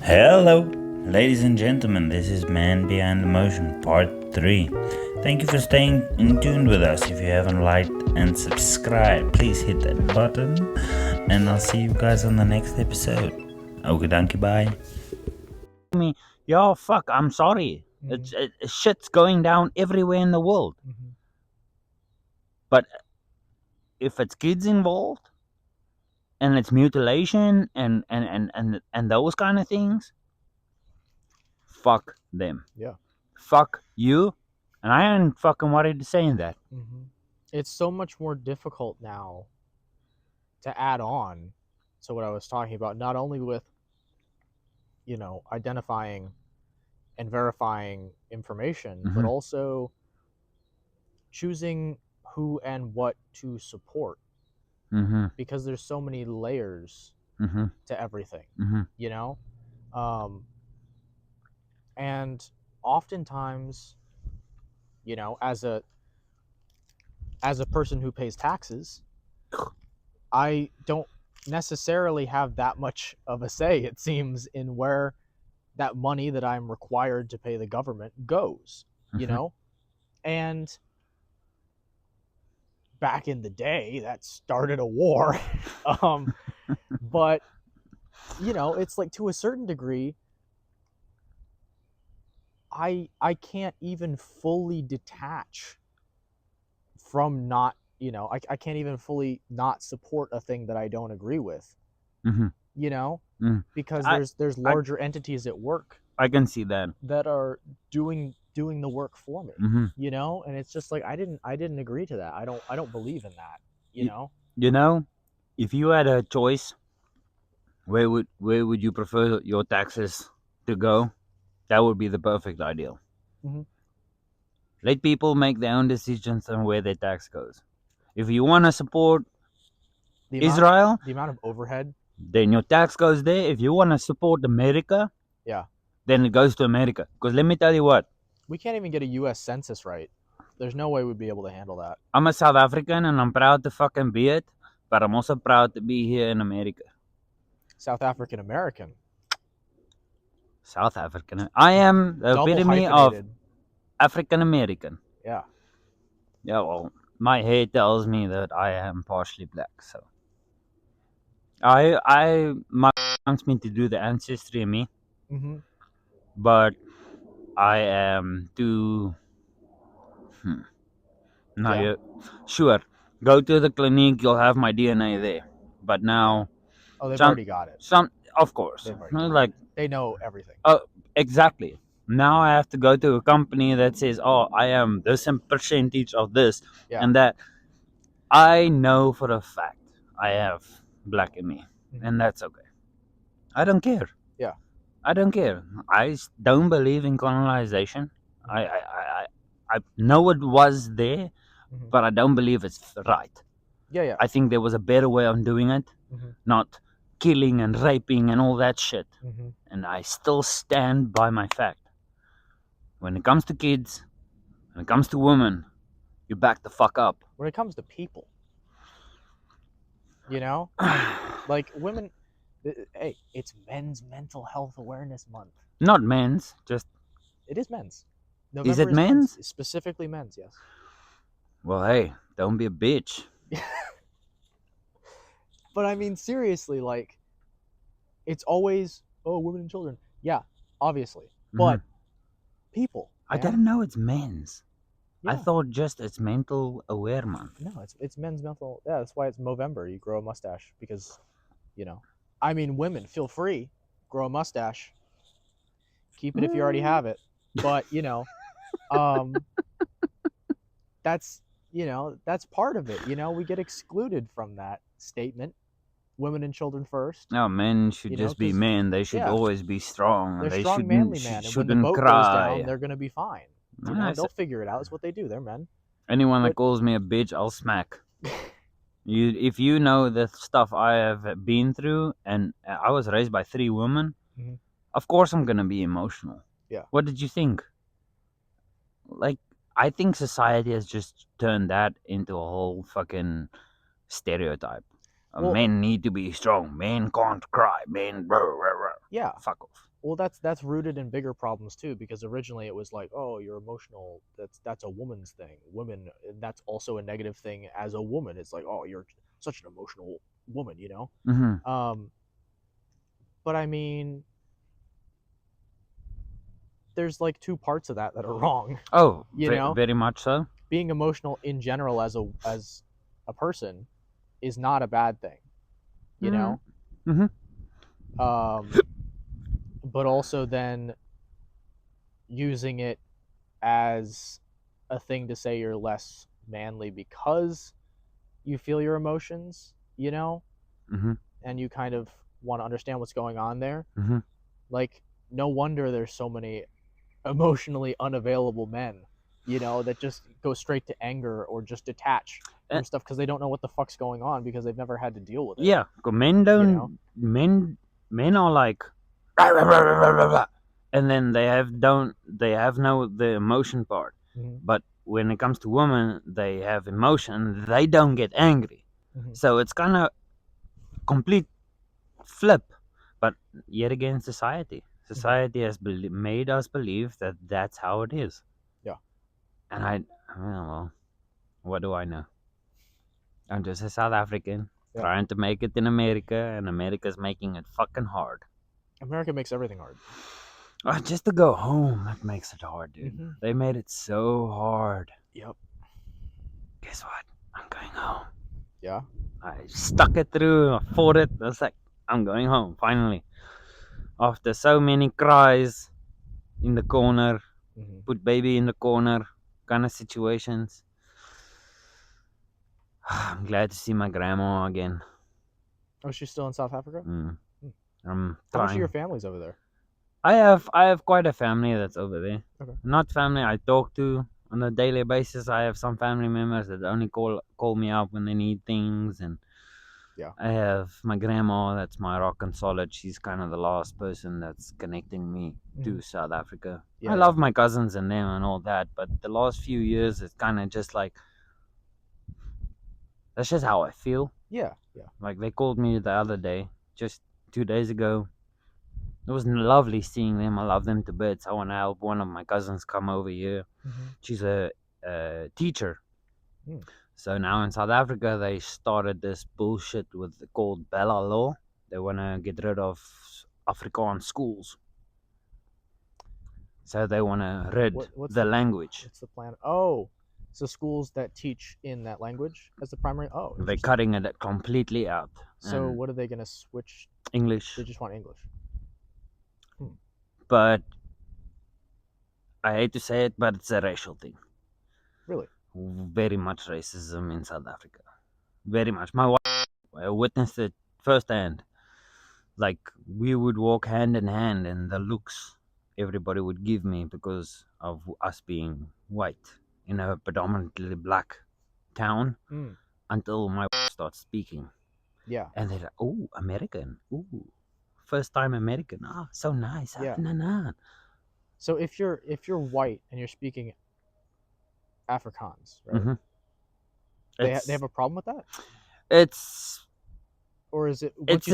Hello, ladies and gentlemen, this is Man Behind the Motion, part 3. Thank you for staying in tune with us. If you haven't liked and subscribed, please hit that button, and I'll see you guys on the next episode. Okay, donkey, bye. Yo, fuck, I'm sorry. Shit's going down everywhere in the world. But if it's kids involved, and it's mutilation and those kind of things, fuck them. Yeah. Fuck you. And I ain't fucking worried to saying that. It's so much more difficult now to add on to what I was talking about, not only with, identifying and verifying information, but also choosing who and what to support. Because there's so many layers to everything, and oftentimes, as a person who pays taxes, I don't necessarily have that much of a say, it seems, in where that money that I'm required to pay the government goes, and back in the day that started a war. But it's like, to a certain degree, I can't even fully detach from not, I can't even fully not support a thing that I don't agree with, because there's larger entities at work. I can see that are doing the work for me, and it's just like, I didn't agree to that. I don't believe in that, if you had a choice, where would you prefer your taxes to go? That would be the perfect ideal. Let people make their own decisions on where their tax goes. If you want to support Israel, the amount of overhead, then your tax goes there. If you want to support America, then it goes to America. Because let me tell you what, we can't even get a U.S. census right. There's no way we'd be able to handle that. I'm a South African and I'm proud to fucking be it, but I'm also proud to be here in America. South African American. South African. I am the epitome of African American. Yeah. Yeah, well, my hair tells me that I am partially black, so my wants me to do the ancestry in me, but I am too. Sure, go to the clinic, you'll have my DNA there. But now, they've already got it. Of course, they know everything. Exactly. Now I have to go to a company that says, "Oh, I am this percentage of this and that." I know for a fact I have black in me, and that's okay. I don't care. Yeah. I don't care. I don't believe in colonization. I know it was there, but I don't believe it's right. Yeah. I think there was a better way of doing it, not killing and raping and all that shit. And I still stand by my fact. When it comes to kids, when it comes to women, you back the fuck up. When it comes to people, like women, hey, it's Men's Mental Health Awareness Month. Not men's, just... It is men's. November is it men's? Specifically men's, yes. Well, hey, don't be a bitch. But I mean, seriously, like, it's always, women and children. Yeah, obviously. But people. Man. I didn't know it's men's. Yeah. I thought just it's Mental Aware Month. No, it's men's mental. Yeah, that's why it's Movember. You grow a mustache because, I mean, women, feel free, grow a mustache. Keep it if you already have it. But, that's, that's part of it. We get excluded from that statement. Women and children first. No, men should just be men. They should always be strong. They're strong, manly men. And when the boat goes down, they're going to be fine. They'll figure it out. It's what they do. They're men. Anyone that calls me a bitch, I'll smack. If you know the stuff I have been through, and I was raised by 3 women, of course I'm going to be emotional. Yeah. What did you think? Like, I think society has just turned that into a whole fucking stereotype. Men need to be strong. Men can't cry. Men... Yeah. Fuck off. Well, that's rooted in bigger problems too, because originally it was like, oh, you're emotional. That's a woman's thing. Women, that's also a negative thing as a woman. It's like, oh, you're such an emotional woman, you know. Mm-hmm. But I mean, there's like two parts of that are wrong. Oh, You know, very much so. being emotional in general as a person is not a bad thing. You know, Mm-hmm. but also then using it as a thing to say you're less manly because you feel your emotions, you know, Mm-hmm. and you kind of want to understand what's going on there. Mm-hmm. Like, no wonder there's so many emotionally unavailable men, you know, that just go straight to anger or just detach from stuff because they don't know what the fuck's going on because they've never had to deal with it. Yeah, 'cause men don't. You know? Men are like, and then they have no the emotion part. Mm-hmm. But when it comes to women, they have emotion. They don't get angry, Mm-hmm. so it's kind of complete flip. But yet again, society has made us believe that that's how it is. Yeah. And well, what do I know? I'm just a South African trying to make it in America, and America's making it fucking hard. America makes everything hard. Just to go home, it makes it hard, dude. Mm-hmm. They made it so hard. Yep. Guess what? I'm going home. Yeah. I stuck it through. I fought it. I was like, I'm going home, finally. After so many cries in the corner, Mm-hmm. put baby in the corner kind of situations. I'm glad to see my grandma again. Oh, she's still in South Africa? I'm How much of your trying. family's over there? I have quite a family that's over there. Okay. Not family I talk to on a daily basis. I have some family members that only call me up when they need things, and Yeah. I have my grandma. That's my rock and solid. She's kind of the last person that's connecting me to South Africa. I love my cousins and them and all that, but the last few years it's kind of just like that's just how I feel. Yeah. Yeah. Like they called me the other day, just 2 days ago. It was lovely seeing them. I love them to bits. I want to help one of my cousins come over here. Mm-hmm. She's a teacher. Mm. So now in South Africa, they started this bullshit called Bella Law. They want to get rid of Afrikaans schools. So they want to rid the language. What's the plan? Oh, so schools that teach in that language as the primary. Oh, they're cutting it completely out. So what are they going to switch? English. They just want English. But I hate to say it, but it's a racial thing. Really? Very much racism in South Africa. Very much. My wife witnessed it firsthand. Like, we would walk hand in hand, and the looks everybody would give me because of us being white in a predominantly black town until my wife starts speaking. Yeah. And they're like, oh, American. Ooh, first time American. Ah, so nice. Yeah. Nah. So if you're white and you're speaking Afrikaans, right? Mm-hmm. They have a problem with that? It's or is it? It's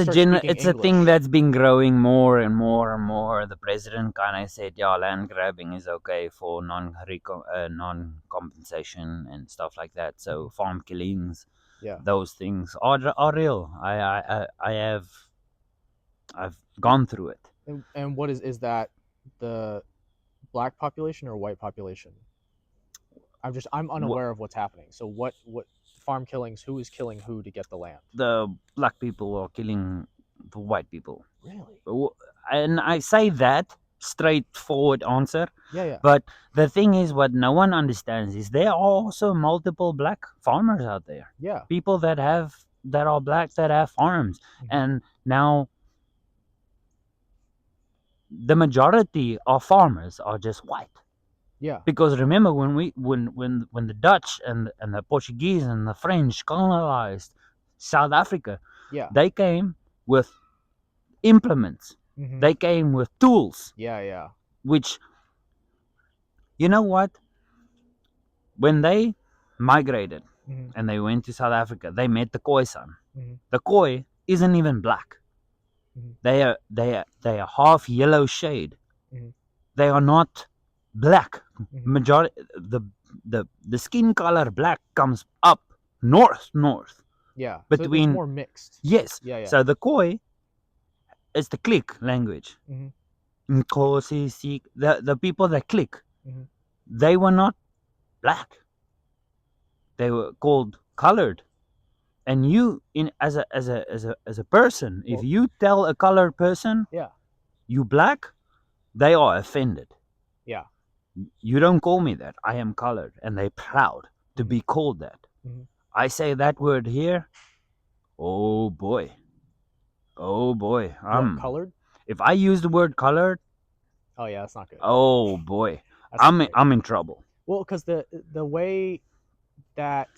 a thing that's been growing more and more and more. The president kind of said, yeah, land grabbing is okay for non compensation and stuff like that. So farm killings, those things are real. I've gone through it. And what is that? The black population or white population? I'm unaware of what's happening. So what farm killings? Who is killing who to get the land? The black people are killing the white people. Really? And I say that straightforward answer. Yeah. But the thing is, what no one understands is there are also multiple black farmers out there. Yeah. People that are black that have farms, and now the majority of farmers are just white. Yeah. Because remember when the Dutch and the Portuguese and the French colonized South Africa, they came with implements. They came with tools. Yeah. Which, you know what? When they migrated and they went to South Africa, they met the Khoi son. The Khoi isn't even black. Mhm. They are half yellow shade. Mhm. They are not black. Mhm. Majority the skin color black comes up north Yeah. So it's between more mixed. yes. Yeah. Yeah. So the Khoi is the click language. Mhm. Nkosi, Sikh, the people that click, Mhm. they were not black. They were called colored. And you in as a person, if Well, you tell a colored person yeah. you black, they are offended. Yeah. You don't call me that. I am colored, and they're proud to Mhm. be called that. Mhm. I say that word here. Oh boy. Oh boy. What, colored? If I use the word colored, Oh yeah, that's not good. oh boy. That's not great. I'm in trouble. Well, because the way that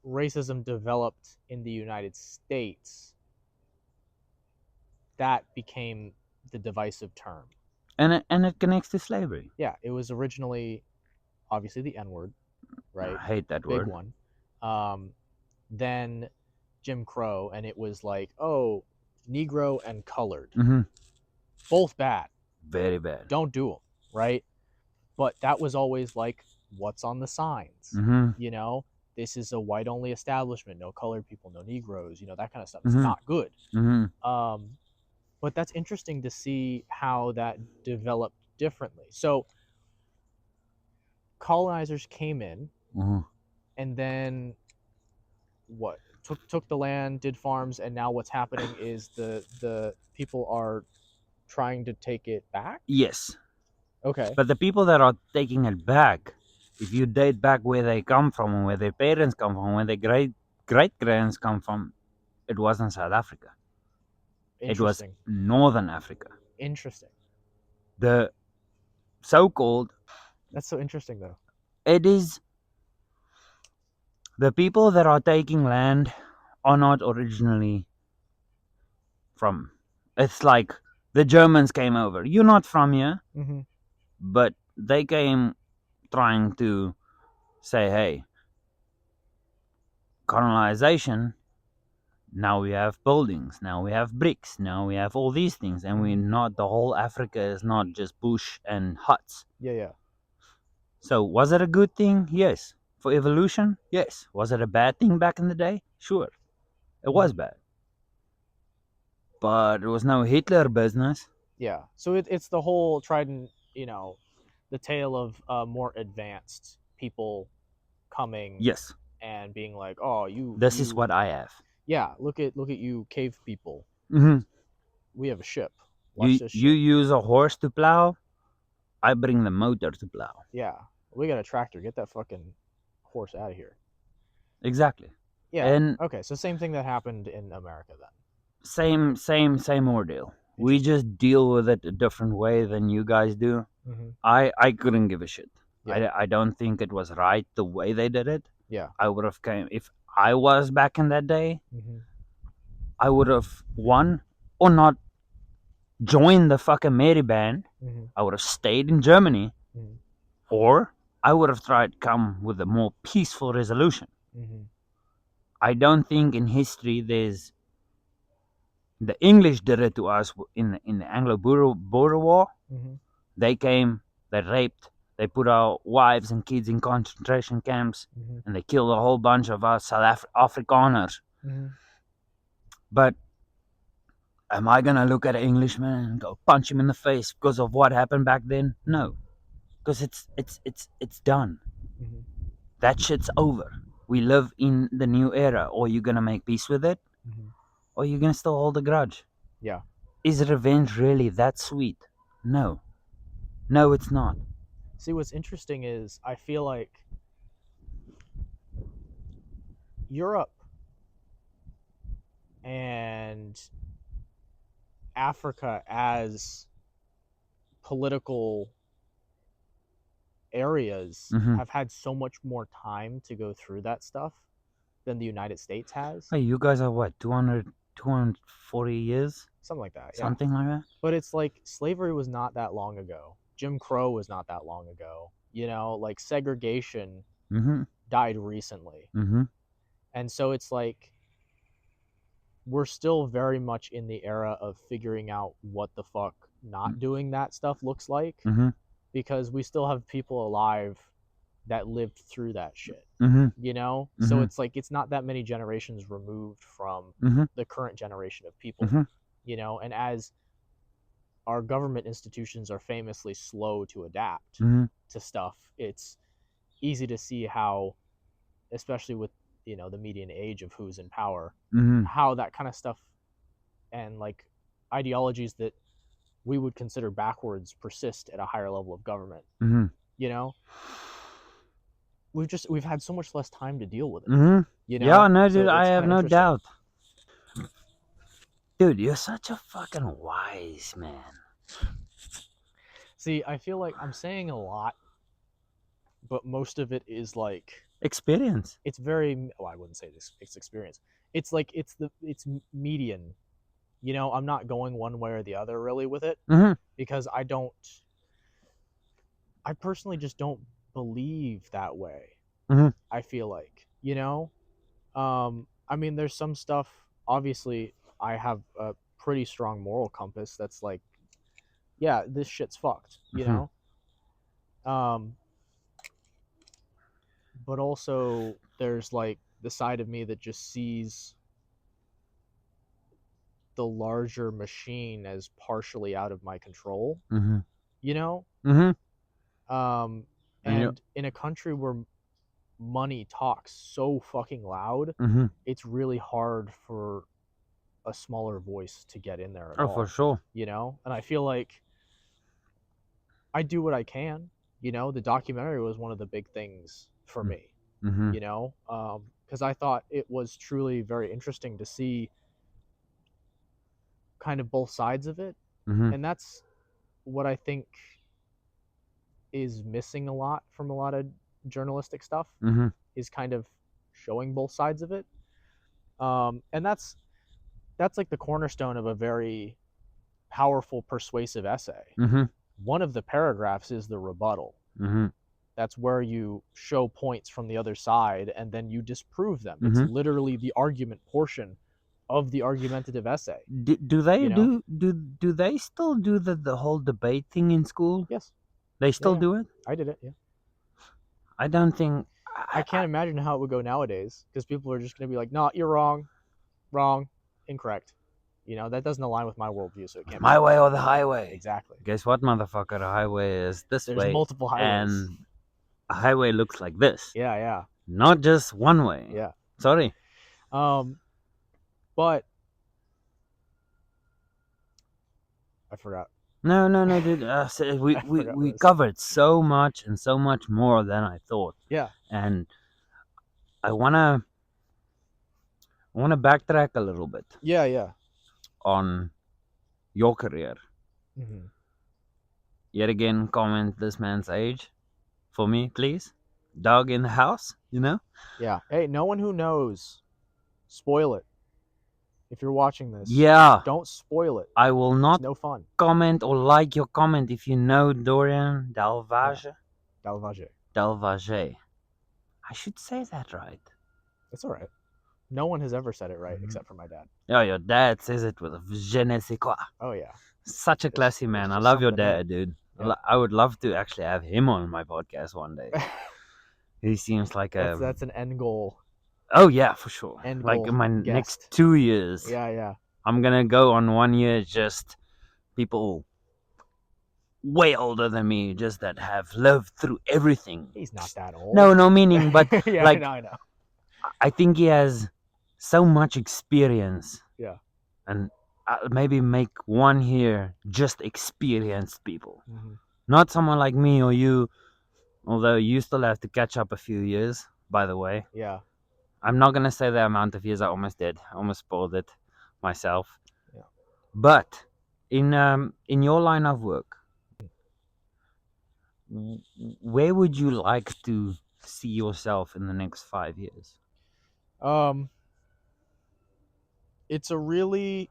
racism developed in the United States, that became the divisive term. And it connects to slavery. Yeah, it was originally obviously the N word, right? I hate that Big word. one. Um, then Jim Crow, and it was like, oh, Negro and colored, Mm-hmm. both bad. Very bad. Don't do them, right? But that was always like, what's on the signs? Mm-hmm. You know, this is a white only establishment, no colored people, no Negroes, that kind of stuff. It's Mm-hmm. not good. Mm-hmm. But that's interesting to see how that developed differently. So colonizers came in, Mm-hmm. and then what took the land, did farms, and now what's happening is the people are trying to take it back. Yes. Okay. But the people that are taking it back, if you date back where they come from and where their parents come from, where their great grands come from, it wasn't South Africa. It was Interesting. Northern Africa. Interesting. The so-called That's so interesting though. it is the people that are taking land are not originally from. It's like the Germans came over. You're not from here, Mm-hmm. but they came trying to say, hey, colonization. Now we have buildings, now we have bricks, now we have all these things, and we're Mm-hmm. not, the whole Africa is not just bush and huts. Yeah, yeah. So, was it a good thing? Yes. For evolution? Yes. Was it a bad thing back in the day? Sure. It was Mm-hmm. bad. But it was no Hitler business. Yeah. So it's the whole trident, the tale of more advanced people coming Yes. and being like, "Oh, you This is what you I have. yeah, look at you cave people. Mm-hmm. We have a ship. Watch this You shit." use a horse to plow, I bring the motor to plow. Yeah. We got a tractor. Get that fucking horse out of here. Exactly. Yeah. And Okay, so same thing that happened in America then. same ordeal. We Interesting. just deal with it a different way than you guys do. Mhm. I couldn't give a shit. Yeah. I don't think it was right the way they did it. Yeah. I would have came if I was back in that day. Mhm. I would have won or not joined the fucking Mary band. Mhm. I would have stayed in Germany, Mhm. or I would have tried to come with a more peaceful resolution. Mhm. I don't think in history there's the English did it to us in the Anglo-Boer War. Mhm. They came, they raped, they put our wives and kids in concentration camps, Mhm. and they killed a whole bunch of us Afrikaners. Mhm. But am I gonna look at an Englishman and go punch him in the face because of what happened back then? No, because it's done. Mhm. That shit's over. We live in the new era. Or you're gonna make peace with it, Mhm. or you're gonna still hold a grudge. Yeah. Is revenge really that sweet? No, no, it's not. See, what's interesting is I feel like Europe and Africa as political areas Mm-hmm. have had so much more time to go through that stuff than the United States has. Hey, you guys are what, 240 years? Something like that, yeah. Something like that? But it's like slavery was not that long ago. Jim Crow was not that long ago. Like segregation Mm-hmm. died recently. Mm-hmm. And so it's like we're still very much in the era of figuring out what the fuck not doing that stuff looks like, Mm-hmm. because we still have people alive that lived through that shit. Mm-hmm. You know? Mm-hmm. So it's like it's not that many generations removed from Mm-hmm. the current generation of people. Mm-hmm. You know, and as our government institutions are famously slow to adapt Mm-hmm. to stuff, it's easy to see how, especially with, you know, the median age of who's in power, Mm-hmm. how that kind of stuff and like ideologies that we would consider backwards persist at a higher level of government. Mm-hmm. You know, we've had so much less time to deal with it. Mm-hmm. You know, Yeah, no, so dude, I it's have kinda no interesting. doubt. Dude, you're such a fucking wise man. See, I feel like I'm saying a lot, but most of it is like Experience. it's very, well, I wouldn't say this, it's experience. It's like it's median. You know, I'm not going one way or the other really with it, Mm-hmm. because I personally just don't believe that way. Mm-hmm. I feel like, you know, I mean, there's some stuff. Obviously, I have a pretty strong moral compass that's like, yeah, this shit's fucked. You Mm-hmm. know, but also there's like the side of me that just sees the larger machine as partially out of my control. Mm-hmm. You know, Mm-hmm. And and in a country where money talks so fucking loud, mm-hmm. it's really hard for a smaller voice to get in there at Oh, all. for sure. You know, and I feel like I do what I can. You know, the documentary was one of the big things for me. Mm-hmm. You know, because I thought it was truly very interesting to see kind of both sides of it, Mm-hmm. and that's what I think is missing a lot from a lot of journalistic stuff, Mm-hmm. is kind of showing both sides of it. And that's like the cornerstone of a very powerful, persuasive essay. Mm-hmm. One of the paragraphs is the rebuttal. Mm-hmm. That's where you show points from the other side and then you disprove them. Mm-hmm. It's literally the argument portion of the argumentative essay. Do they You know? do they still do the whole debate thing in school? Yes, They still yeah. do it? I did it. Yeah. I don't think I can't imagine how it would go nowadays, because people are just going to be like, "No, you're wrong, incorrect." You know, that doesn't align with my worldview, so it can't. My way or the highway. Exactly. Guess what, motherfucker? The highway is this There's way, multiple highways. and a highway looks like this. Yeah. Not just one way. Yeah. Sorry. But I forgot. No, dude. We covered so much and so much more than I thought. Yeah. And I wanna backtrack a little bit. Yeah. On your career. Mm-hmm. Yet again, comment this man's age for me, please. Dog in the house, you know? Yeah. Hey, no one who knows, spoil it. If you're watching this, yeah, don't spoil it. I will not It's no fun. Comment or like your comment if you know Dorian Del Valle. Yeah. Del Valle. Del Valle. I should say that right. It's all right. No one has ever said it right except for my dad. Yeah, your dad says it with a je ne sais quoi. Oh yeah. Such a classy man. I love your dad, dude. Yeah. I would love to actually have him on my podcast one day. He seems like that's an end goal. Oh yeah, for sure. End like goal in my guest. next 2 years. Yeah. I'm gonna go on 1 year just people way older than me, just that have lived through everything. He's not that old. No meaning, but yeah, like I know. I think he has so much experience. Yeah. And I'll maybe make one here just experienced people. Mm-hmm. Not someone like me or you, although you still have to catch up a few years, by the way. Yeah. I'm not going to say the amount of years I almost did. I almost spoiled it myself. Yeah. But in your line of work, where would you like to see yourself in the next 5 years? It's a really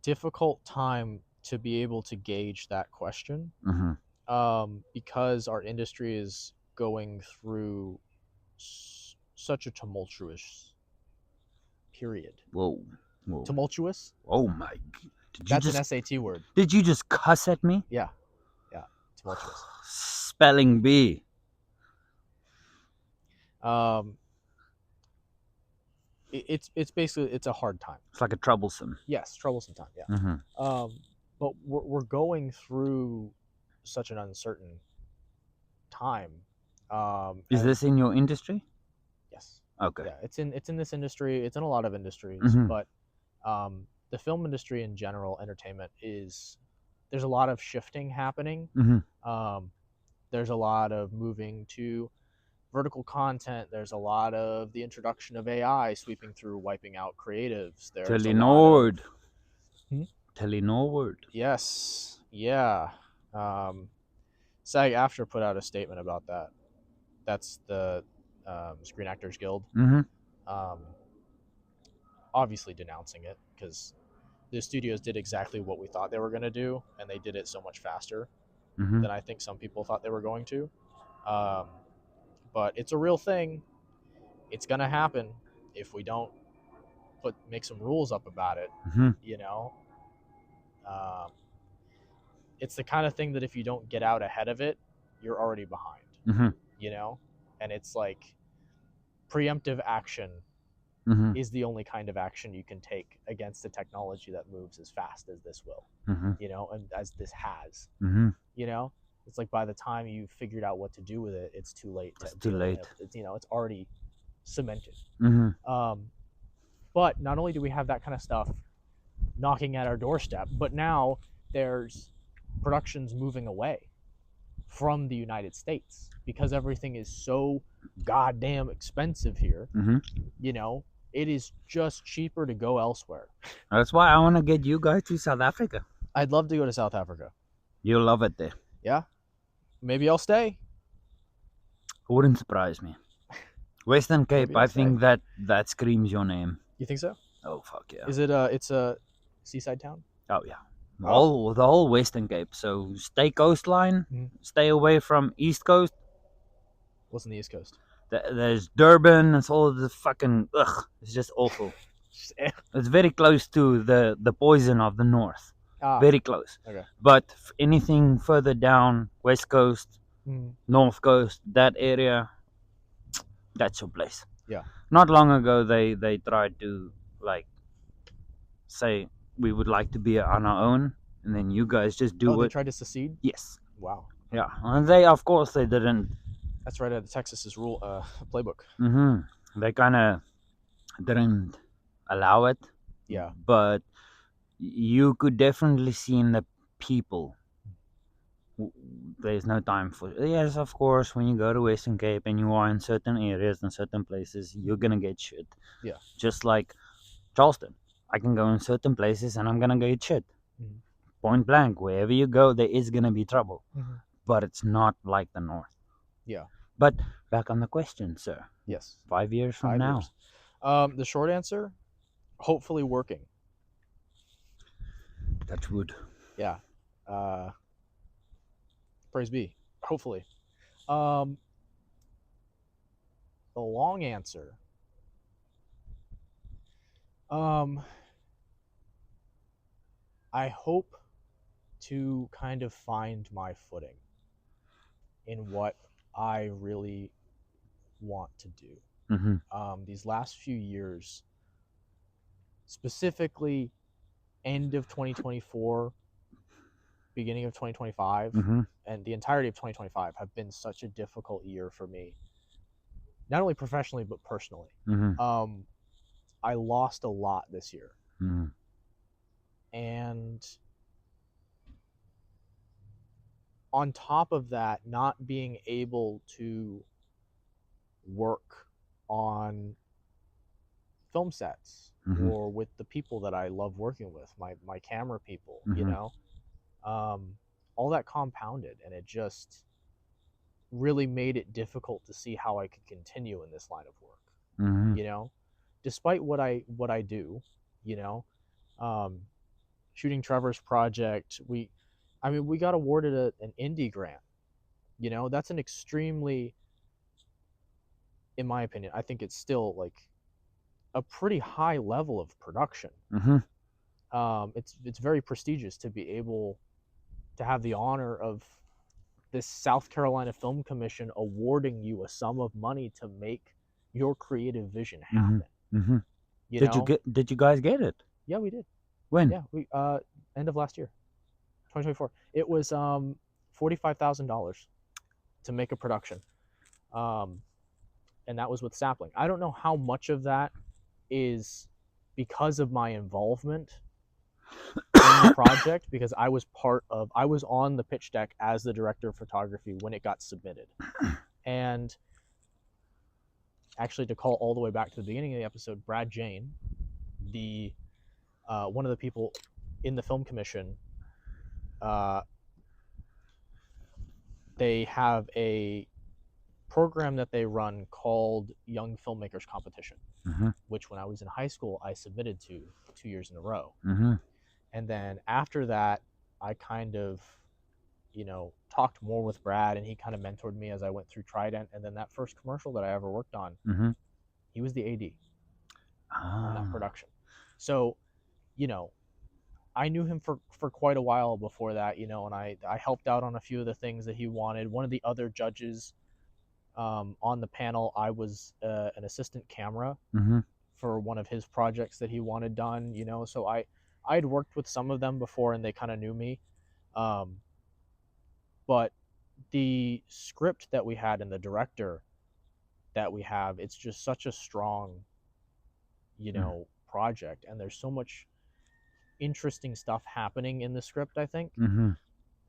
difficult time to be able to gauge that question. Mm-hmm. Because our industry is going through such a tumultuous period. Whoa. Whoa. Tumultuous. Oh my! Did you That's just an SAT word. did you just cuss at me? Yeah, tumultuous. Spelling bee. It's basically it's a hard time. It's like a troublesome. Yes, troublesome time. Yeah. Mm-hmm. But we're going through such an uncertain time. Is and- this in your industry? yes. Okay. Yeah, it's in this industry. It's in a lot of industries, Mhm. but the film industry in general, entertainment there's a lot of shifting happening. Mm-hmm. There's a lot of moving to vertical content. There's a lot of the introduction of AI sweeping through, wiping out creatives. There's a lot of Telenord. yes, yeah. SAG-AFTRA put out a statement about that. That's the Screen Actors Guild. Mm-hmm. Um, obviously denouncing it because the studios did exactly what we thought they were going to do, and they did it so much faster Mm-hmm. than I think some people thought they were going to. But it's a real thing. It's going to happen if we don't make some rules up about it. Mm-hmm. You know, um, it's the kind of thing that if you don't get out ahead of it, you're already behind. Mm-hmm. You know, and it's like preemptive action Mm-hmm. is the only kind of action you can take against a technology that moves as fast as this will. Mm-hmm. You know, and as this has. Mm-hmm. You know, it's like by the time you've figured out what to do with it, it's too late. It's too late. It's, it's already cemented. Mm-hmm. But not only do we have that kind of stuff knocking at our doorstep, but now there's productions moving away from the United States because everything is so goddamn expensive here. Mm-hmm. You know, it is just cheaper to go elsewhere. That's why I want to get you guys to South Africa. I'd love to go to South Africa. You'll love it there. Yeah, maybe I'll stay. Wouldn't surprise me. Western Cape, Maybe I'll I think that screams your name. You think so? Oh fuck yeah. Is it it's a seaside town? Oh yeah. The Oh. whole Western Cape. So stay coastline, Mhm. stay away from East Coast. What's on the East Coast? There's Durban. It's all the fucking ugh. It's just awful. It's very close to the poison of the north. Very close. Okay. But anything further down, West Coast, North Coast, that area, that's your place. Yeah. Not long ago, they tried to like say we would like to be on our own, and then you guys just do they it. tried to secede? Yes. Wow. Yeah, and they of course they didn't. That's right out of Texas's rule playbook. Mm-hmm. They kind of didn't allow it. Yeah. But you could definitely see in the people there's no time for it. Yes, of course, when you go to Western Cape and you are in certain areas and certain places, you're gonna get shit. Yeah. Just like Charleston. I can go in certain places and I'm gonna get shit. Mhm. Point blank, wherever you go, there is gonna be trouble. Mhm. But it's not like the North. Yeah. But back on the question, sir. Yes. 5 years from 5 now. years. The short answer, hopefully working. That's good. Yeah. Praise be. Hopefully. The long answer. I hope to kind of find my footing in what I really want to do. Mm-hmm. These last few years, specifically end of 2024, beginning of 2025, Mm-hmm. and the entirety of 2025 have been such a difficult year for me, not only professionally but personally. Mm-hmm. I lost a lot this year. Mm-hmm. And on top of that, not being able to work on film sets Mhm. or with the people that I love working with, my camera people, you Mhm. know, all that compounded, and it just really made it difficult to see how I could continue in this line of work. Mhm. You know, despite what I do, you know, shooting Trevor's project, we got awarded an indie grant. You know, that's an extremely, in my opinion, I think it's still like a pretty high level of production. It's very prestigious to be able to have the honor of this South Carolina Film Commission awarding you a sum of money to make your creative vision happen. You know? Did you guys get it? Yeah, we did. When? Yeah, we end of last year, 2024. It was $45,000 to make a production, and that was with Sapling. I don't know how much of that is because of my involvement in the project, because I was on the pitch deck as the director of photography when it got submitted. And actually, to call all the way back to the beginning of the episode, Brad Jane, the one of the people in the film commission, they have a program that they run called Young Filmmakers Competition, which when I was in high school, I submitted to 2 years in a row. And then after that, I kind of, talked more with Brad, and he kind of mentored me as I went through Trident. And then that first commercial that I ever worked on, he was the AD on that production. So, I knew him for quite a while before that, and I helped out on a few of the things that he wanted. One of the other judges on the panel, I was an assistant camera for one of his projects that he wanted done, so I'd worked with some of them before, and they kind of knew me. But the script that we had and the director that we have, it's just such a strong, project, and there's so much interesting stuff happening in the script, I think.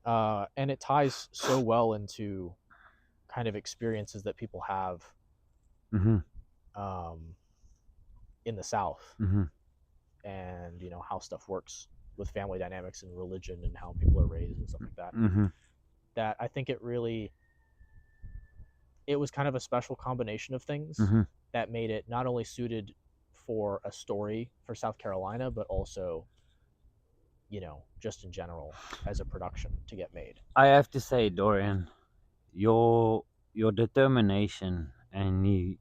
And it ties so well into kind of experiences that people have in the South, and how stuff works with family dynamics and religion and how people are raised and stuff like that. That I think it was kind of a special combination of things that made it not only suited for a story for South Carolina, but also, just in general as a production to get made. I have to say, Dorian, your determination and the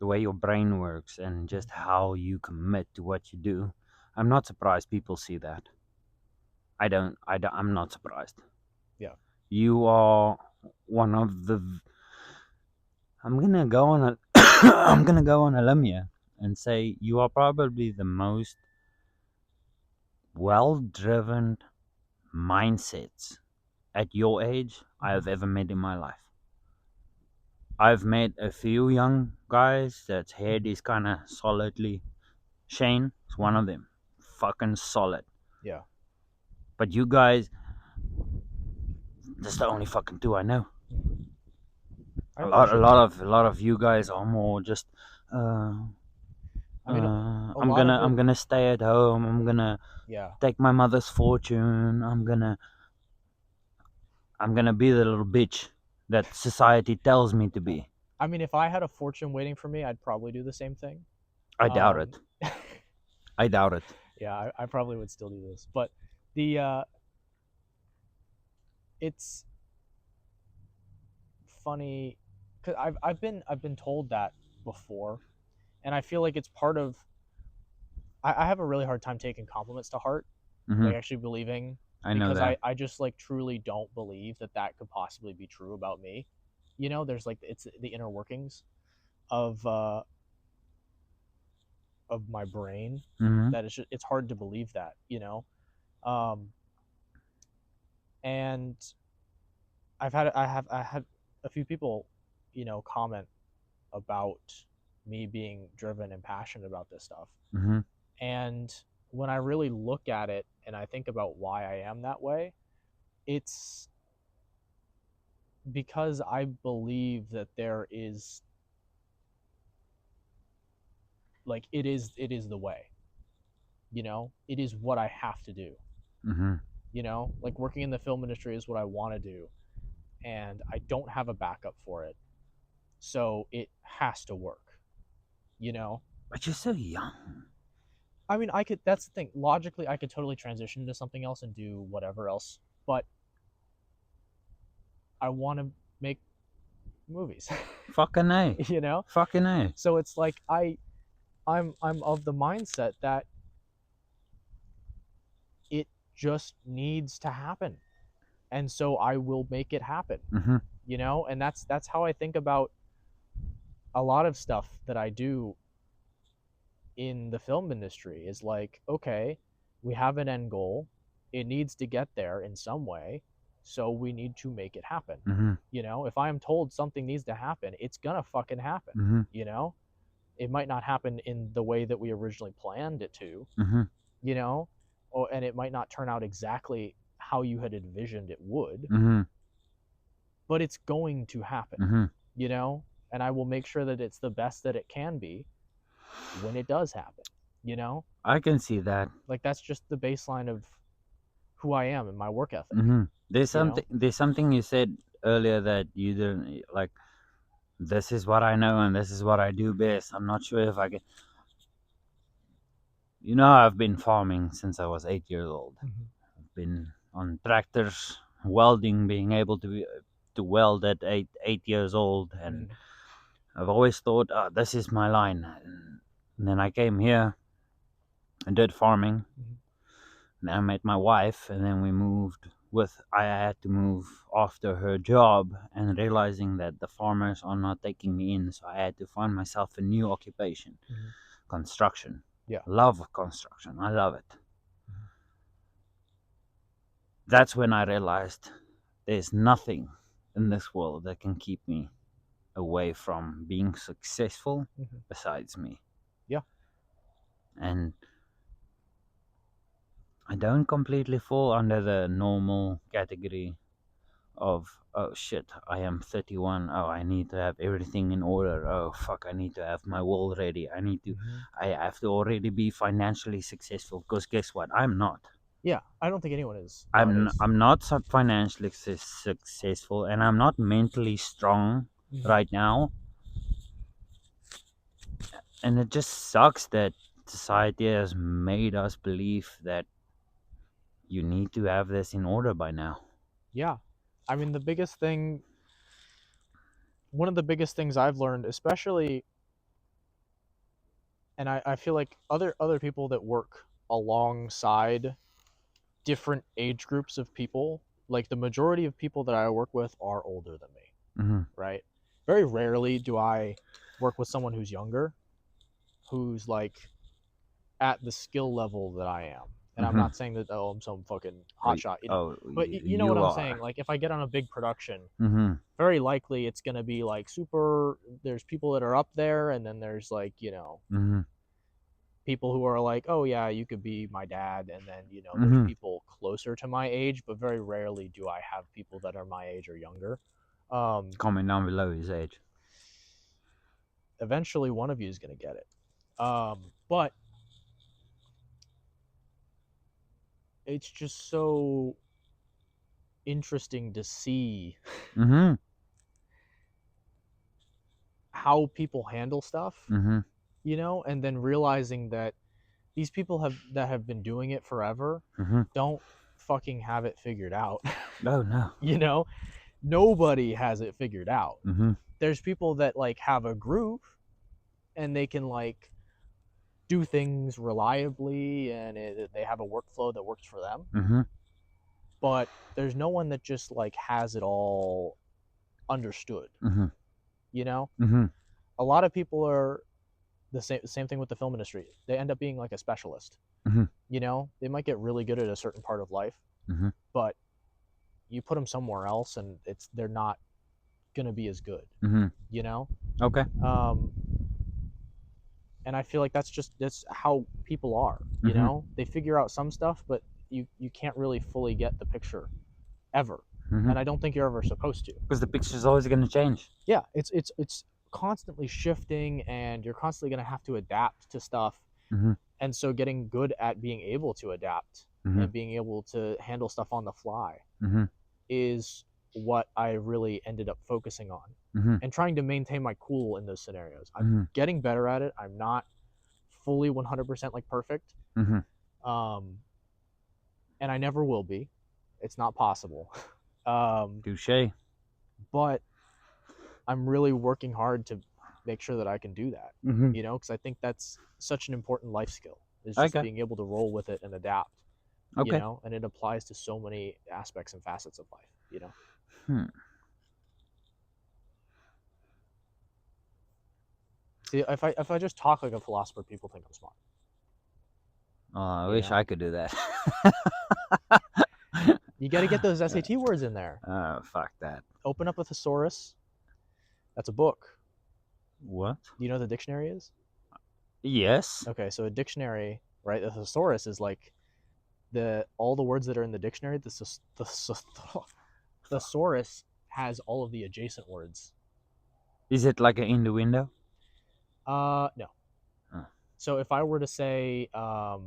way your brain works and just how you commit to what you do, I'm not surprised people see that. I'm not surprised. Yeah. You are one of the... I'm gonna go on a limb here and say you are probably the most well-driven mindsets at your age I have ever met in my life. I've met a few young guys that's head is kind of solidly... Shane is one of them. Fucking solid. Yeah. But you guys, that's the only fucking two I know. A lot of you guys are more just I'm gonna stay at home, I'm gonna take my mother's fortune, I'm gonna be the little bitch that society tells me to be. I mean, if I had a fortune waiting for me, I'd probably do the same thing. I doubt it. I doubt it. Yeah, I probably would still do this, but it's funny because I've been told that before, and I feel like it's part of. I have a really hard time taking compliments to heart, like actually believing. I know because that. I just truly don't believe that could possibly be true about me. There's it's the inner workings of my brain that it's hard to believe that, and I have a few people, comment about me being driven and passionate about this stuff. And when I really look at it and I think about why I am that way, it's because I believe that there is it is the way, it is what I have to do. Working in the film industry is what I want to do, and I don't have a backup for it, so it has to work. But you're so young. I mean, that's the thing. Logically, I could totally transition into something else and do whatever else, but I want to make movies. Fucking A. You know? Fucking A. So it's like I I'm of the mindset that it just needs to happen, and so I will make it happen. Mm-hmm. You know, and that's how I think about a lot of stuff that I do in the film industry. Is like, okay, we have an end goal, it needs to get there in some way, so we need to make it happen. Mm-hmm. You know, if I am told something needs to happen, it's gonna fucking happen. Mm-hmm. You know, it might not happen in the way that we originally planned it to, Mm-hmm. you know, and it might not turn out exactly how you had envisioned it would, Mm-hmm. but it's going to happen. Mm-hmm. You know, and I will make sure that it's the best that it can be when it does happen. You know, I can see that. like that's just the baseline of who I am and my work ethic. Mm-hmm. There's You know? something. There's something you said earlier that you didn't like. This is what I know, and this is what I do best. I'm not sure if I can. You know, I've been farming since I was 8 years old. I've been on tractors, welding, being able to weld at eight years old, and I've always thought, oh, this is my line. And then I came here and did farming. Mhm. And I met my wife, and then we moved. I had to move after her job, and realizing that the farmers are not taking me in, so I had to find myself a new occupation, Mhm. construction. Yeah. Love construction. I love it. That's when I realized there's nothing in this world that can keep me away from being successful Mhm. besides me. Yeah. And I don't completely fall under the normal category of, oh shit, I am 31. Oh, I need to have everything in order. Oh fuck, I need to have my will ready. I have to already be financially successful, because guess what? I'm not. Yeah, I don't think anyone is nowadays. I'm not financially successful, and I'm not mentally strong Mhm. right now. And it just sucks that society has made us believe that you need to have this in order by now. Yeah, I mean one of the biggest things I've learned, especially, and I feel like other people that work alongside different age groups of people, like the majority of people that I work with are older than me, Mm-hmm. right? Very rarely do I work with someone who's younger, who's like at the skill level that I am. And I'm Mm-hmm. not saying that, oh, I'm some fucking hotshot, you know. Oh, But you know what you I'm are. saying? Like if I get on a big production, Mm-hmm. very likely it's gonna be like super. There's people that are up there, and then there's like, you know, Mm-hmm. people who are like, oh yeah, you could be my dad, and then, you know, there's Mm-hmm. people closer to my age, but very rarely do I have people that are my age or younger. Comment down below his age. Eventually, one of you is gonna get it. But it's just so interesting to see Mm-hmm. how people handle stuff, Mm-hmm. you know, and then realizing that these people have been doing it forever Mm-hmm. don't fucking have it figured out. Oh no. You know, nobody has it figured out. Mm-hmm. There's people that like have a groove and they can like do things reliably, and they have a workflow that works for them, Mm-hmm. but there's no one that just like has it all understood, Mm-hmm. you know. Mm-hmm. A lot of people are the same thing with the film industry. They end up being like a specialist. Mm-hmm. You know, they might get really good at a certain part of life, Mm-hmm. but you put them somewhere else and they're not going to be as good, Mm-hmm. you know. Okay. And I feel like that's how people are, you Mm-hmm. know. They figure out some stuff, but you can't really fully get the picture ever. Mm-hmm. And I don't think you're ever supposed to. Because the picture's always going to change. Yeah, it's constantly shifting, and you're constantly going to have to adapt to stuff. Mm-hmm. And so getting good at being able to adapt Mm-hmm. and being able to handle stuff on the fly Mm-hmm. is what I really ended up focusing on, Mm-hmm. and trying to maintain my cool in those scenarios. I'm Mm-hmm. getting better at it. I'm not fully 100% like perfect. Mm-hmm. And I never will be. It's not possible. Touche. But I'm really working hard to make sure that I can do that. Mm-hmm. You know, because I think that's such an important life skill. Is just Okay. being able to roll with it and adapt. Okay. You know, and it applies to so many aspects and facets of life. You know. Hmm. See, if I just talk like a philosopher, people think I'm smart. I You wish know? I could do that. You got to get those SAT words in there. Fuck that. Open up a thesaurus. That's a book. What? Do you know what the dictionary is? Yes. Okay, so a dictionary, right? The thesaurus is like all the words that are in the dictionary. The thesaurus has all of the adjacent words. Is it like an innuendo? No. Huh. So if I were to say, oh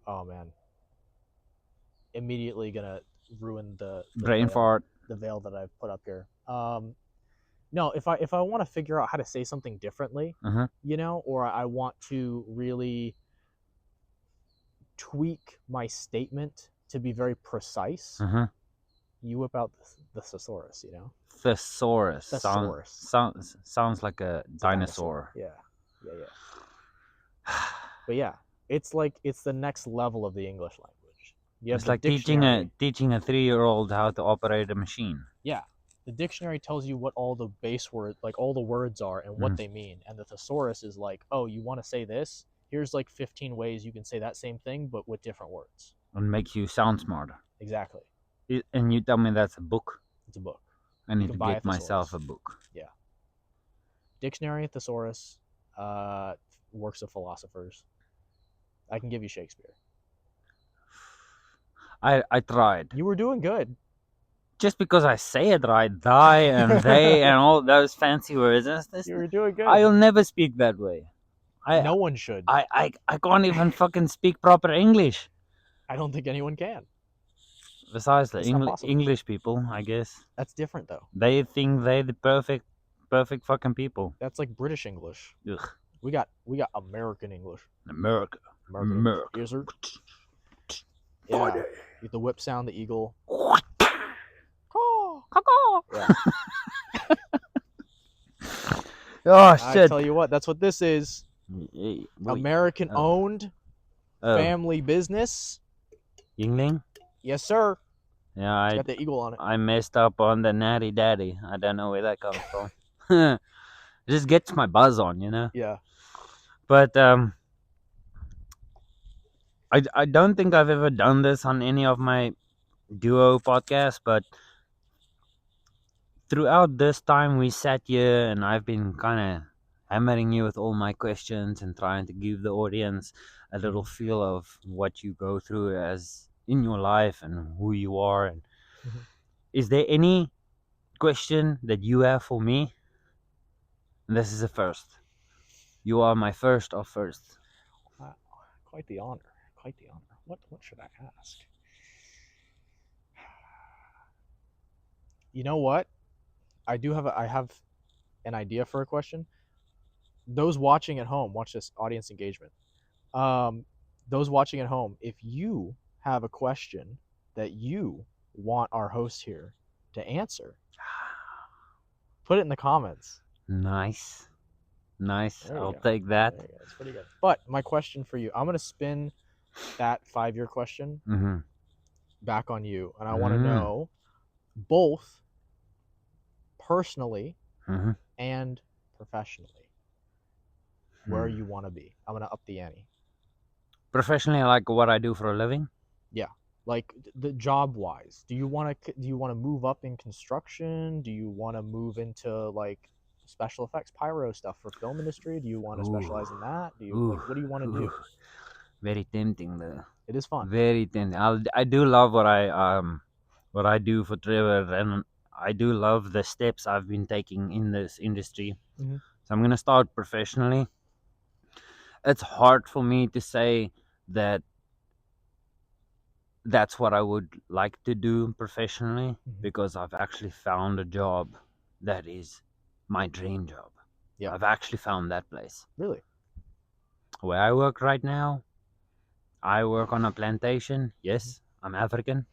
man, immediately gonna ruin the Brain veil, fart. the veil that I've put up here. No, if I want to figure out how to say something differently, Uh-huh. you know, or I want to really tweak my statement to be very precise, Uh-huh. you whip out the thesaurus, you know. Thesaurus. Thesaurus. Sounds like a It's a dinosaur. Yeah. But yeah, it's the next level of the English language. You have It's the like dictionary. teaching a 3-year-old how to operate a machine. Yeah, the dictionary tells you what all the base words, like all the words are and what they mean, and the thesaurus is like, oh, you want to say this? Here's like 15 ways you can say that same thing, but with different words. And makes you sound smarter. Exactly. And you tell me that's a book? It's a book. I need can to buy get a myself a thesaurus. book. Yeah. Dictionary, thesaurus, works of philosophers. I can give you Shakespeare. I tried. You were doing good. Just because I say it right, thy and they and all those fancy words. You were doing good. I'll never speak that way. No one should. I can't even fucking speak proper English. I don't think anyone can. Besides the It's not possible. English people, I guess. That's different though. They think they're the perfect fucking people. That's like British English. Ugh. We got American English. America. American. Yes, sir. Yeah. Get the whip sound, the eagle. Yeah. Oh I shit. tell you what, that's what this is. American owned family business. Yingling? Yes, sir. Yeah, It's got the eagle on it. I messed up on the natty daddy. I don't know where that comes from. It just gets my buzz on, you know? Yeah. But I don't think I've ever done this on any of my duo podcasts, but throughout this time we sat here and I've been kind of hammering you with all my questions and trying to give the audience a little feel of what you go through as in your life and who you are. And is there any question that you have for me? And this is the first. You are my first of first. Quite the honor. Quite the honor. What should I ask? You know what? I have an idea for a question. Those watching at home, watch this audience engagement. Those watching at home, if you have a question that you want our host here to answer, put it in the comments. Nice. I'll go. take that. It's pretty good. But my question for you, I'm going to spin that 5-year question back on you. And I want to know both personally and professionally where you want to be. I'm going to up the ante. Professionally, like what I do for a living? Yeah. Like the job wise, do you want to move up in construction? Do you want to move into like special effects pyro stuff for film industry? Do you want to specialize in that? What do you want to do? Very tempting though. It is fun. Very tempting. I do love what I do for Trevor, and I do love the steps I've been taking in this industry. So I'm gonna start professionally. It's hard for me to say that that's what I would like to do professionally because I've actually found a job that is my dream job. Yeah, I've actually found that place. Really? Where I work right now, I work on a plantation. Yes, I'm African,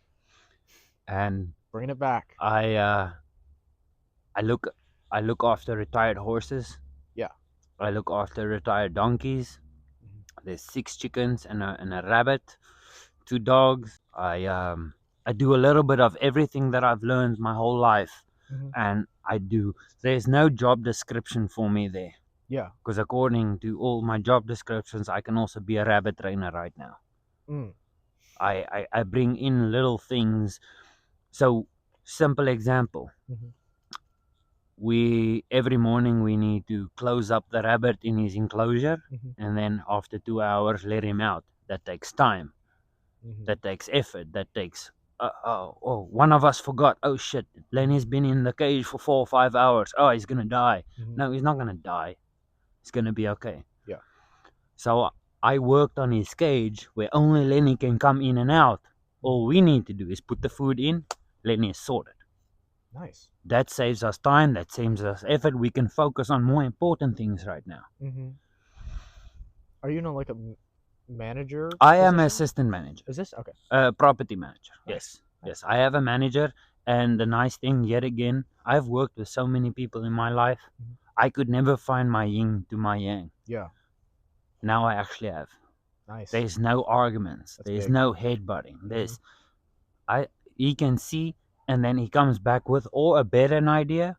and bringing it back. I I look after retired horses. Yeah. I look after retired donkeys. There's 6 chickens and a rabbit, 2 dogs. I do a little bit of everything that I've learned my whole life, and there's no job description for me there, Yeah. because according to all my job descriptions, I can also be a rabbit trainer right now. I bring in little things. So, simple example. Every morning we need to close up the rabbit in his enclosure, and then after 2 hours let him out. That takes time. That takes effort. That takes one of us forgot. Oh shit, Lenny's been in the cage for 4 or 5 hours. Oh, he's gonna die. No, he's not gonna die. He's gonna be okay. Yeah. So I worked on his cage where only Lenny can come in and out. All we need to do is put the food in. Lenny is sorted. Nice. That saves us time. That saves us effort. We can focus on more important things right now. Are you like a manager? I am position? assistant manager. Is this okay? Property manager. Nice. Yes. I have a manager, and the nice thing, yet again, I've worked with so many people in my life. I could never find my yin to my yang. Yeah. Now I actually have. Nice. There's no arguments. That's There's big. no headbutting. He can see, and then he comes back with or a better idea,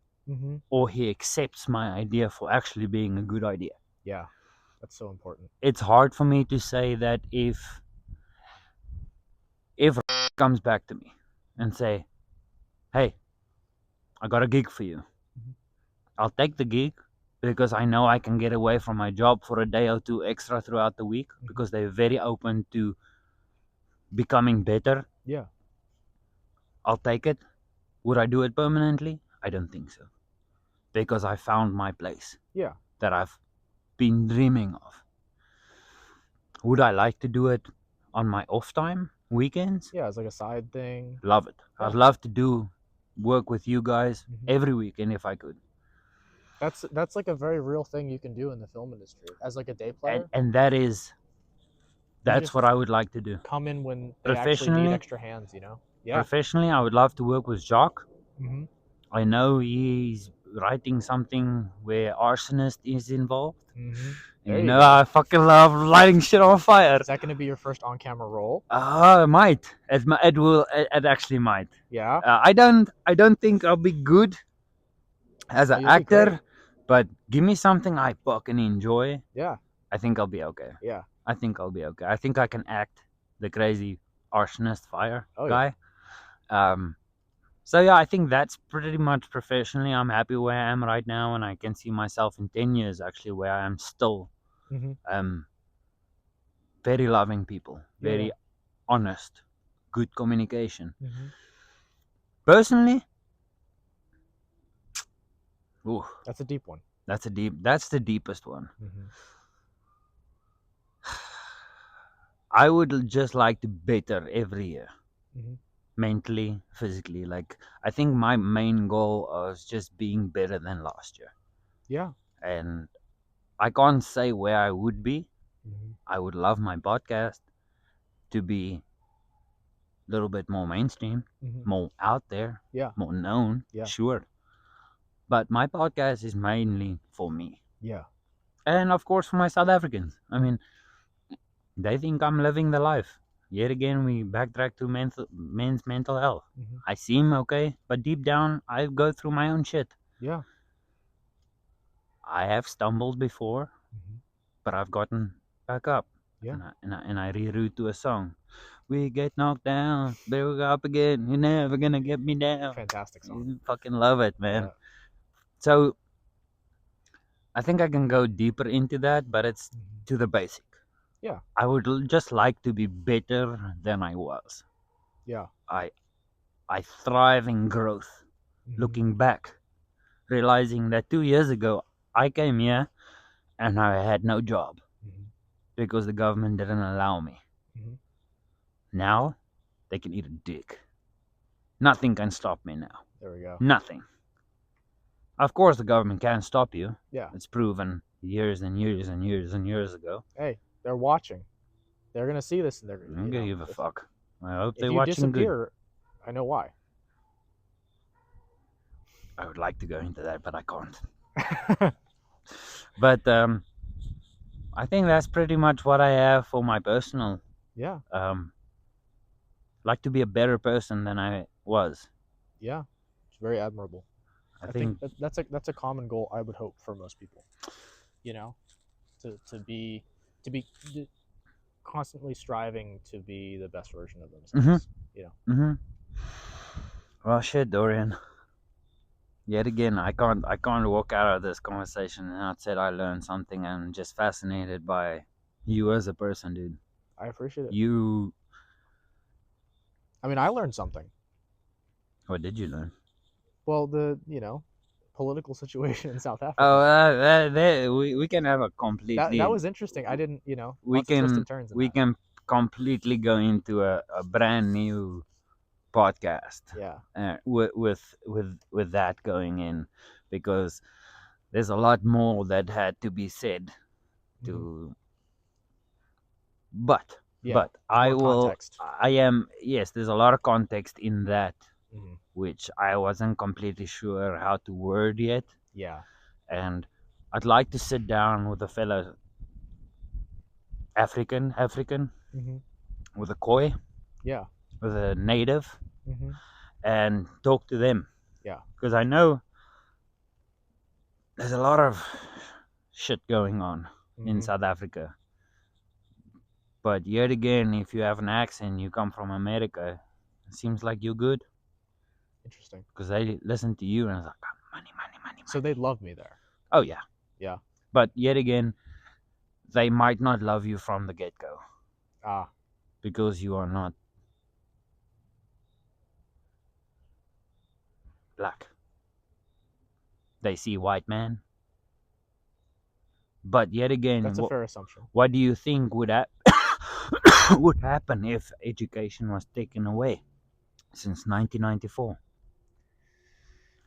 or he accepts my idea for actually being a good idea. Yeah. That's so important. It's hard for me to say that if comes back to me and say, hey, I got a gig for you. I'll take the gig because I know I can get away from my job for a day or 2 extra throughout the week, because they're very open to becoming better. Yeah. I'll take it. Would I do it permanently? I don't think so, because I found my place. Yeah. That I've been dreaming of. Would I like to do it on my off time, weekends? Yeah, it's like a side thing. Love it. Yeah. I'd love to work with you guys every weekend if I could. That's like a very real thing you can do in the film industry as like a day player. And that's what I would like to do. Come in when they actually need extra hands, Yeah. Professionally, I would love to work with Jacques. Mm-hmm. I know he's writing something where arsonist is involved. Mm-hmm. And I fucking love lighting shit on fire. Is that going to be your first on-camera role? It might. It actually might. Yeah. I don't think I'll be good as an actor, but give me something I fucking enjoy. Yeah. I think I'll be okay. Yeah. I think I'll be okay. I think I can act the crazy arsonist fire guy. Yeah. So yeah, I think that's pretty much professionally. I'm happy where I am right now, and I can see myself in 10 years actually where I am still. Very loving people, very honest, good communication. Personally, that's a deep one. That's the deepest one. I would just like to better every year. Mentally, physically. Like, I think my main goal is just being better than last year. Yeah. And I can't say where I would be. I would love my podcast to be a little bit more mainstream, more out there, more known, sure. But my podcast is mainly for me. Yeah. And of course for my South Africans. I mean, they think I'm living the life. Yet again, we backtrack to men's mental health. I seem okay, but deep down, I go through my own shit. Yeah. I have stumbled before, but I've gotten back up. Yeah. And I reroute to a song. We get knocked down, but we go up again. You're never gonna get me down. Fantastic song. You fucking love it, man. So, I think I can go deeper into that, but it's to the basic. Yeah. I would just like to be better than I was. Yeah. I thrive in growth. Looking back, realizing that 2 years ago, I came here and I had no job because the government didn't allow me. Now, they can eat a dick. Nothing can stop me now. There we go. Nothing. Of course, the government can't stop you. Yeah. It's proven years and years and years and years ago. Hey, they're watching. They're gonna see this, and they're I don't give a fuck. I hope they're if you watching disappear, good. I know why. I would like to go into that, but I can't. But I think that's pretty much what I have for my personal. Yeah, Like to be a better person than I was. yeah, it's very admirable. I I think think that's a common goal I would hope for most people. You know, to be constantly striving to be the best version of themselves. You know. Mm-hmm. Well, shit, Dorian. Yet again, I can't walk out of this conversation and not said I learned something. I'm just fascinated by you as a person, dude. I appreciate it. You, I mean, I learned something. what did you learn? Well, the political situation in South Africa. Oh, we can have a completely. That was interesting. I didn't, we lots of twists can and turns in we that. can completely go into a brand new podcast. Yeah. With that going in, because there's a lot more that had to be said Mhm. to. But Yeah. but I more will. context. I am, yes. There's a lot of context in that, Mhm. which I wasn't completely sure how to word yet, Yeah. and I'd like to sit down with a fellow African Mhm. with a Khoi, Yeah. with a native, Mhm. and talk to them. Yeah. Because I know there's a lot of shit going on in Mhm. South Africa. But yet again, if you have an accent, you come from America, it seems like you're good. Interesting. Because they listen to you and it's like, "Oh, money, money, money, So money." they love me there. Oh, yeah. Yeah. But yet again, they might not love you from the get go Ah. because you are not black. They see white man. But yet again, That's a fair assumption. what do you think would would happen if education was taken away since 1994?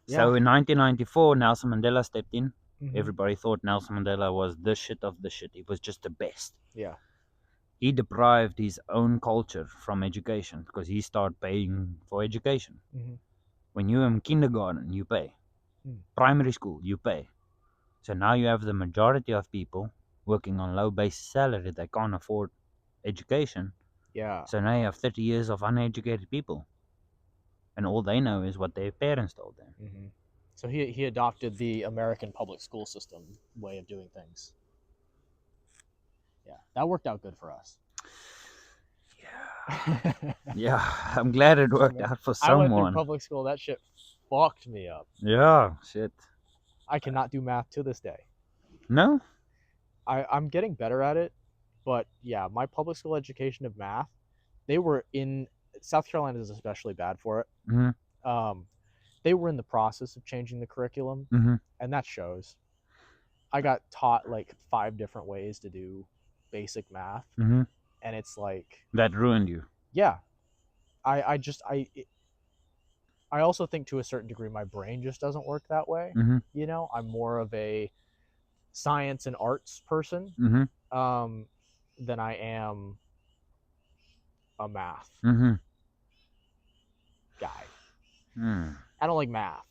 So Yeah. in 1994, Nelson Mandela stepped in. Mhm. Everybody thought Nelson Mandela was the shit of the shit. He was just the best. Yeah. He deprived his own culture from education because he started paying for education. Mhm. When you're in kindergarten, you pay. Mm. Primary school, you pay. So now you have the majority of people working on low base salary. They can't afford education. Yeah. So now you have 30 years of uneducated people. And all they know is what their parents told them. Mhm. So he adopted the American public school system way of doing things. Yeah. That worked out good for us. Yeah. Yeah, I'm glad it worked out for I went through someone. public school. That shit fucked me up. Yeah, shit. I cannot do math to this day. No? I'm getting better at it, but yeah, my public school education of math, they were in South Carolina is especially bad for it. Mm-hmm. They were in the process of changing the curriculum, Mm-hmm. and that shows. I got taught like 5 different ways to do basic math, Mm-hmm. and it's like, That ruined you. yeah, I also think to a certain degree my brain just doesn't work that way. Mm-hmm. I'm more of a science and arts person Mm-hmm. than I am a math Mm-hmm. guy. Mm. I don't like math.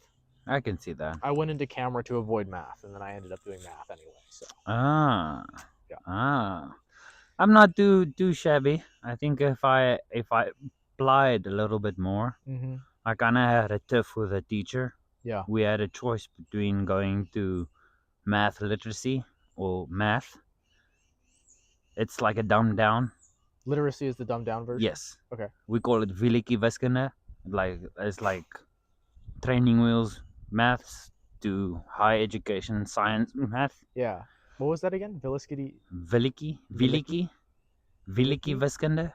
I can see that. I went into camera to avoid math, and then I ended up doing math anyway. So yeah. I'm not too shabby. I think if I applied a little bit more, Mm-hmm. I kind of had a tiff with a teacher. Yeah. We had a choice between going to math literacy or math. It's like a dumbed down. Literacy is the dumbed down version. Yes. Okay. We call it Viliki Veskana. Like it's like training wheels maths to high education science math. Yeah. What was that again? Viliki Viliki? Veskanda.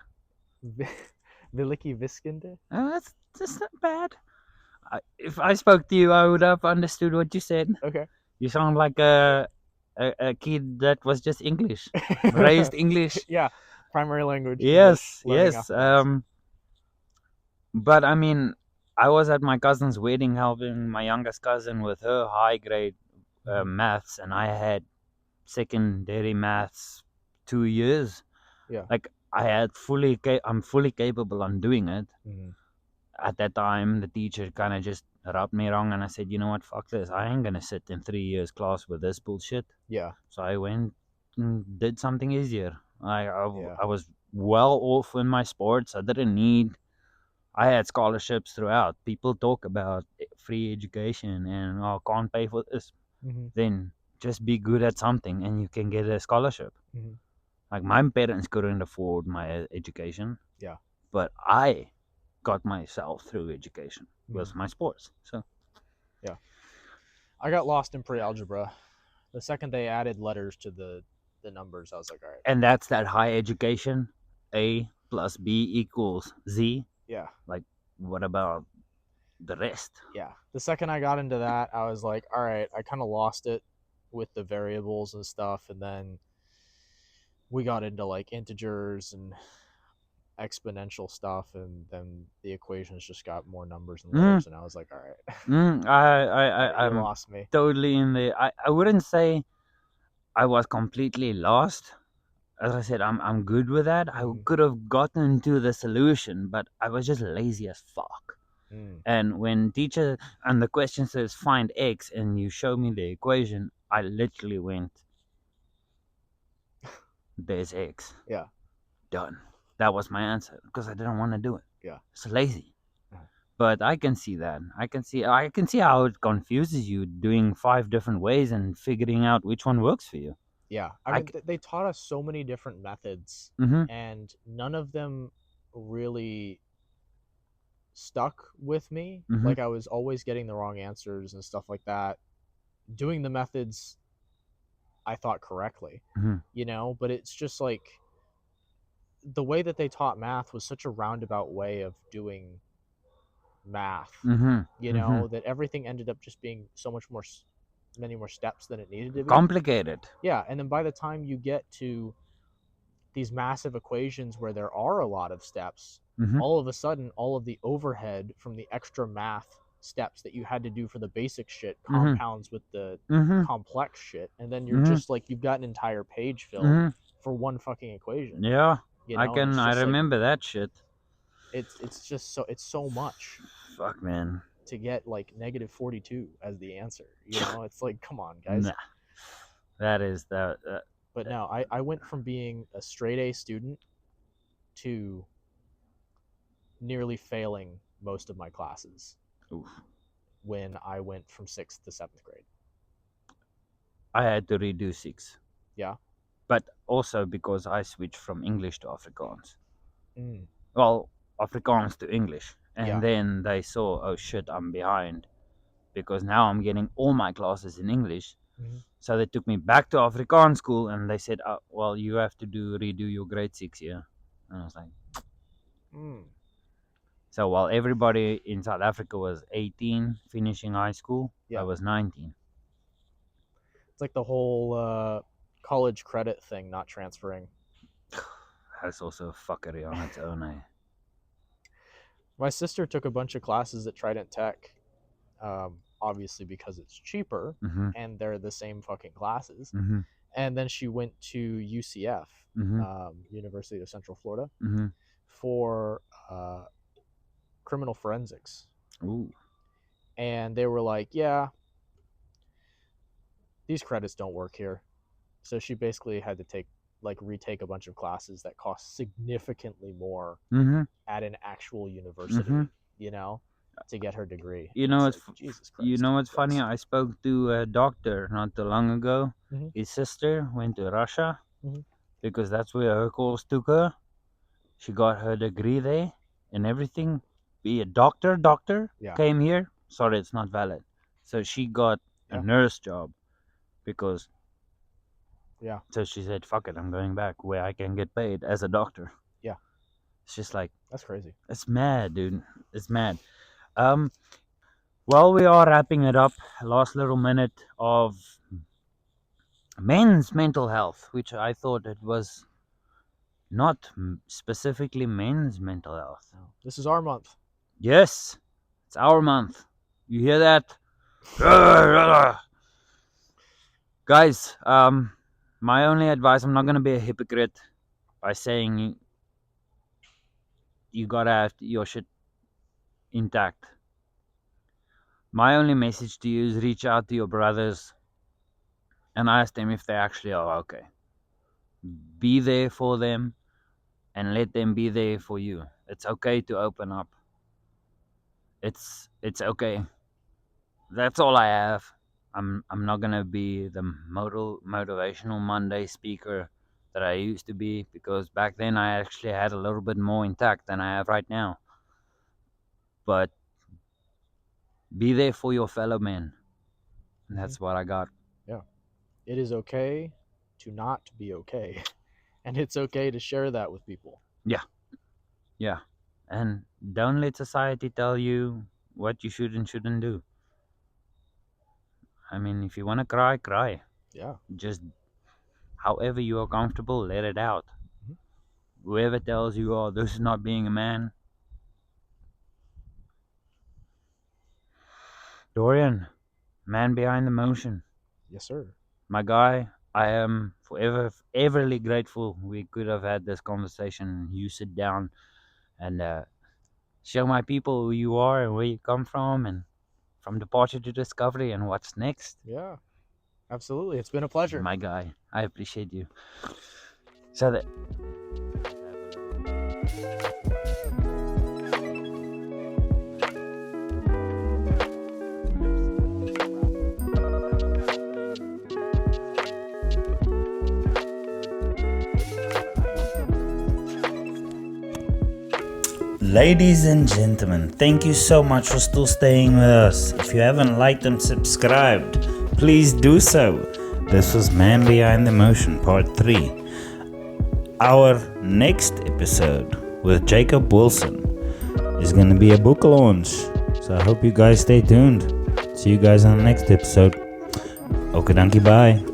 Viliki Viskinde? That's not bad. If I spoke to you, I would have understood what you said. Okay. You sound like a kid that was just English, raised English. Yeah. Primary language. Yes, English, yes. But I mean, I was at my cousin's wedding helping my youngest cousin with her high grade maths, and I had secondary maths 2 years. Yeah. Like I'm fully capable on doing it. Mm-hmm. at that time, the teacher kind of just rubbed me wrong, and I said, you know what, fuck this. I ain't gonna sit in 3 years class with this bullshit. Yeah. So I went and did something easier. Yeah. I was well off in my sports. I had scholarships throughout. People talk about free education and can't pay for this. Mm-hmm. Then just be good at something and you can get a scholarship. Mm-hmm. Like my parents couldn't afford my education. Yeah. But I got myself through education with my sports. So yeah, I got lost in pre-algebra. The second they added letters to the numbers, I was like, all right. And that's that high education. A plus B equals Z. Yeah. Like, what about the rest? Yeah. The second I got into that, I was like, all right, I kind of lost it with the variables and stuff. And then we got into like integers and exponential stuff. And then the equations just got more numbers and letters. And I was like, all right, I'm lost me. totally in the. I wouldn't say I was completely lost. As I said, I'm good with that. I could have gotten to the solution, but I was just lazy as fuck. And when teacher and the question says find x and you show me the equation, I literally went, there's x. Yeah. Done. That was my answer because I didn't want to do it. Yeah. It's lazy. But I can see that. I can see how it confuses you doing 5 different ways and figuring out which one works for you. Yeah. I mean, they taught us so many different methods, and none of them really stuck with me. Like, I was always getting the wrong answers and stuff like that. Doing the methods I thought correctly, you know, but it's just like the way that they taught math was such a roundabout way of doing math, you know, that everything ended up just being so much more, many more steps than it needed to be. Complicated. Yeah. And then by the time you get to these massive equations where there are a lot of steps, all of a sudden, all of the overhead from the extra math steps that you had to do for the basic shit compounds with the complex shit. And then you're just like, you've got an entire page filled for one fucking equation. Yeah. You know? I remember that shit. It's just so much. Fuck, man. To get like -42 as the answer. You know, it's like, come on, guys. Nah. That is that. But no, I went from being a straight A student to nearly failing most of my classes. Oof. When I went from 6th to 7th grade. I had to redo 6. Yeah. But also because I switched from English to Afrikaans. Well, Afrikaans to English. And then they saw, oh shit, I'm behind. Because now I'm getting all my classes in English. So they took me back to Afrikaans school and they said, oh, well, you have to redo your grade 6 here. And I was like, So while everybody in South Africa was 18 finishing high school, I was 19. It's like the whole college credit thing not transferring. That's also a fuckery on its own, eh? My sister took a bunch of classes at Trident Tech, obviously because it's cheaper and they're the same fucking classes. And then she went to UCF, University of Central Florida, for criminal forensics. Ooh. And they were like, yeah, these credits don't work here. So she basically had to retake a bunch of classes that cost significantly more at an actual university, you know, to get her degree. You know, Jesus Christ, you know what's funny? I spoke to a doctor not too long ago. His sister went to Russia because that's where her course took her. She got her degree there and everything. Be a doctor came here. Sorry, it's not valid. So she got a nurse job because so she said, fuck it, I'm going back where I can get paid as a doctor. Yeah. It's just like, that's crazy. It's mad, dude. It's mad. Well, we are wrapping it up. Last little minute of men's mental health, which I thought it was not specifically men's mental health. This is our month. Yes, it's our month. You hear that? Guys, my only advice, I'm not going to be a hypocrite by saying you gotta have your shit intact. My only message to you is reach out to your brothers and ask them if they actually are okay. Be there for them and let them be there for you. It's okay to open up. It's okay. That's all I have. I'm not gonna be the motivational Monday speaker that I used to be, because back then I actually had a little bit more intact than I have right now. But be there for your fellow men. And that's what I got. It is okay to not be okay. And it's okay to share that with people. Yeah. And don't let society tell you what you should and shouldn't do. I mean, if you want to cry, cry. Yeah. Just however you are comfortable, let it out. Mhm. Whoever tells you, oh, this is not being a man. Dorian, man behind the motion. Yes, sir. My guy, I am forever, everly grateful we could have had this conversation. You sit down and show my people who you are and where you come from, and from departure to discovery and what's next. Yeah. Absolutely. It's been a pleasure. My guy, I appreciate you. So that. Ladies and gentlemen, thank you so much for still staying with us. If you haven't liked and subscribed, please do so. This was Man Behind the Motion Part 3. Our next episode with Jacob Wilson is going to be a book launch. So I hope you guys stay tuned. See you guys on the next episode. Okay, donkey, bye.